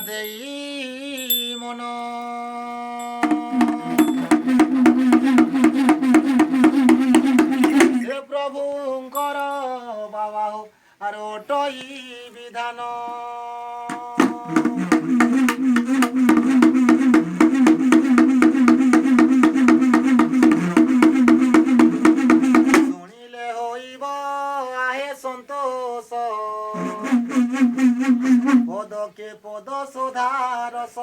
দেই মন হে প্রভুঙ্কর বাবা আর ওটই বিধান শুনিলে হইব আহে সন্তোষ পদকে পদ সুধারস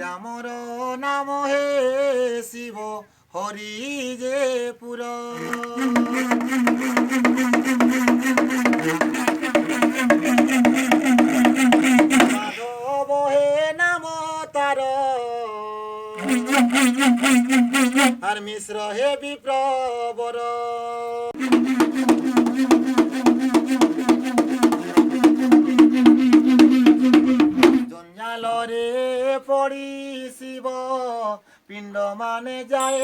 রামর নাম হে শিব হরি যে পুর মাধব হে নাম তার আর মিশ্র হে বিপ্রবর জঞ্জালরে পড়ি শিব পিণ্ড মানে যায়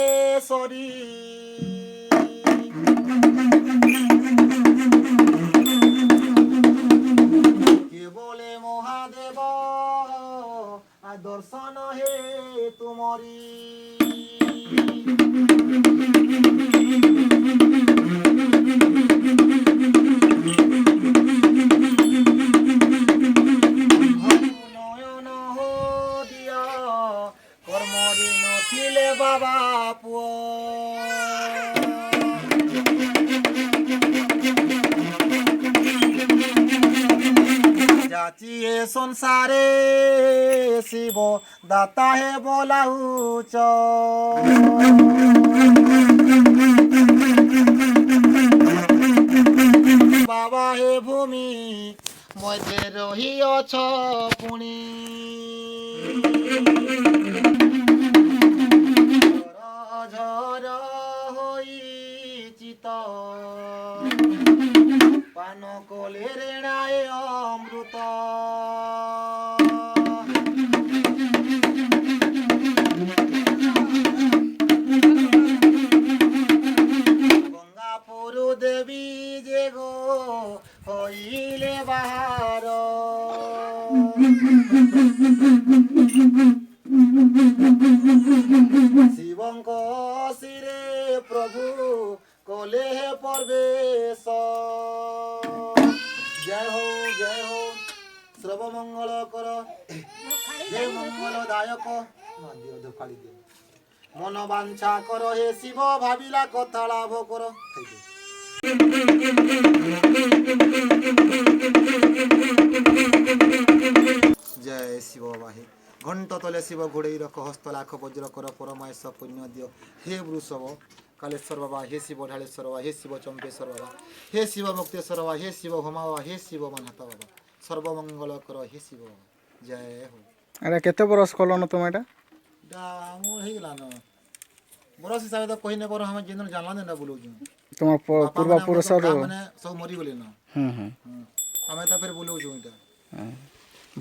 সরি কে বলে মহাদেব দর্শন হে তুমরি নয়ন দিয়া কর্মরি নথিলে বাবা পুয় যাচিয়ে সংসারে শিব দাতা হে বলাউচ বাবা হে ভূমি মধ্যে রহিଅছ পুনি ঝর হই চিত পান কলে রেণায় অমৃত গঙ্গাপুর দেবী যে গো হইলে বাহার শিবঙ্ক শিরে প্রভু কলে হে প্রবেশ জয় হো সর্বমঙ্গল কর হে মঙ্গলদায়ক মন বাঞ্ছা কর হে শিব ভাবিলা কথা লাভ কর জয় শিব বাহে ঘণ্ট তলে শিব ঘোড়েই রখ হস্ত লাখ বজ্র কর পরমায়স পুণ্য দিও হে বৃষভ কালেশ্বর বাবা হে শিব ঢালেশ্বর বাবা হে শিব চম্পেশ্বর বাবা হে শিব মুক্তেশ্বর বাবা হে শিব হোমা বাবা হে শিব মানহাতা বাবা সর্বমঙ্গল কর হে শিব বাবা জয় হো আরে কেতে বরস কলন তুমি এটা এটা আমার হয়েগলা ন বরস হিসাবে তো কহি নেবার আমি যেন জানলা না বলুছু তোমার পূর্বপুরুষর মানে সব মরি গলে না হুম হুম আমি তো ফের বলুছু এটা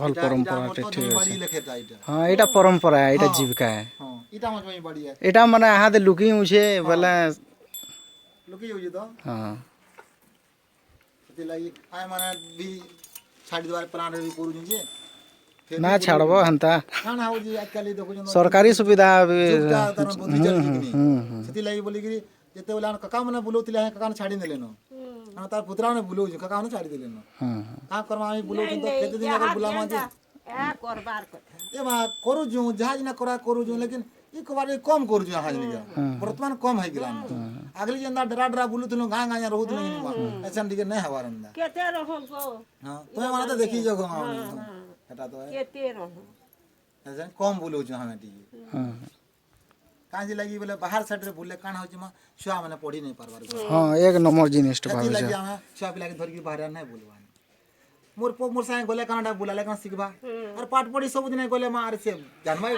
ভাল পরম্পরা এটা ঠিক বাড়ি আছে লেখেটা এটা হ্যাঁ এটা পরম্পরা এটা জীবিকা হ্যাঁ এটা আমার জমি বাড়ি আছে এটা মানে হাতে লুকিয়ে উঠে বলে লুকি যাଉଛି তো হ্যাঁ ସେଥିଲାଗି ଆମେ ମାନେ ବି ଛାଡ଼ି ଦେବାର ପ୍ଲାନ୍ରେ ବି କରୁଛୁ ଯେ ନା ଛାଡ଼ବ ହେନ୍ତା କାଣା ହେଉଛି ଆଜିକାଲି ଦେଖୁଛନ୍ତି ସରକାରୀ ସୁବିଧା ବି ଯୁଗଟା ତାର ବଦଳି ଚାଲିଛି କି ନାହିଁ ସେଥିଲାଗି ବୋଲିକିରି ଯେତେବେଳେ ଆମେ କାକା ମାନେ ବୁଲଉଥିଲେ ଆମେ କାକାମାନେ ଛାଡ଼ି ନେଲେନ ଆମେ ତାର ପୁତରା ମାନେ ବୁଲଉଛୁ କାକାମାନେ ଛାଡ଼ି ଦେଲେନ କାଁ କର୍ମା ଆମେ ବୁଲଉଛୁ ତ କେତେ ଦିନ ଆଗରେ ବୁଲାମା ଯେ ଏ ମା କରୁଛୁ ଯାହା ଜିନା କରା କରୁଛୁ ଲେକିନ ଇ କବାରେ କମ୍ କରୁଛୁ ଯାହା ଜିନିକା ବର୍ତ୍ତମାନ କମ୍ ହେଇଗଲା ଆଗଲି ଯେନ୍ତା ଡରା ଡରା ବୁଲୁଥିଲୁ ଗାଁ ଗାଁ ରହୁଥିଲୁ ଏସନ୍ ଟିକେ ନାଇଁ ହେବାର ଏନ୍ତା କେତେ ରହବ ହଁ ତୁମେ ମାନେ ତ ଦେଖିଛ ହେଟା ତ କେତେ ରହ କମ୍ ବୁଲଉଛୁ ଆମେ ଟିକେ କାଁଜି ଲାଗି ବୋଲେ ବାହାର ସାଇଡ୍ରେ ବୁଲିଲେ କାଣା ହେଉଛି ମା ଛୁଆମାନେ ପଢ଼ି ନାଇଁ ପାରବାର ହଁ ଏକ ନମ୍ବର ଜିନିଷଟା ସେଥିଲାଗି ଆମେ ଛୁଆ ପିଲାକେ ଧରିକି ବାହାରେ ନାଇଁ ବୁଲବା मोर सागे गले कानाडा बुलाले कान सिखबा और पाठ पढ़ी सब दिन गले मार से जानबा ये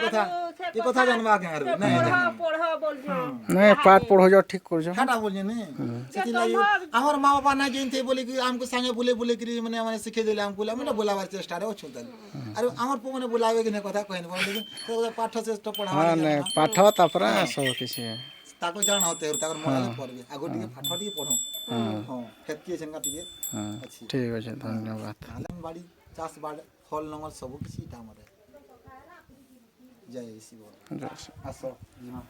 कथा जानबा के आरो नहीं पढ़ बोल नहीं पाठ पढ़ो जो ठीक कर जो हाटा बोल ने सेति लागि हमर माँ बापा ना जइनते बोले कि हमको संगे बुले बुले कि माने सिखे देले हमको माने बुलावार चेष्टा रे अछि तले अरे हमर पो माने बुलावे कि ने कथा कहन बोले तो पाठ से तो पढ़ा हां नहीं पाठ तापर सब किसी ତାକୁ ଜାଣ ହତେ ତାକୁ ମନାଲେ ପଢ଼ବେ ଆଗ ଟିକେ ପାଠ ଟିକେ ପଢ଼ ହଁ ହେତ୍କି ସେନକା ଟିକେ ହଁ ଅଛି ଠିକ୍ ଅଛି ଧନ୍ୟବାଦ ନହେଲେ ବାଡ଼ି ଚାଷ ବାଡ଼ି ଫল ନଙ୍ଗଲ ସବୁ କିଛି ଟା ଆମର ଜୟ ଶିବ ଜୟ ଶ୍ରୀ ଆସ ଯିମା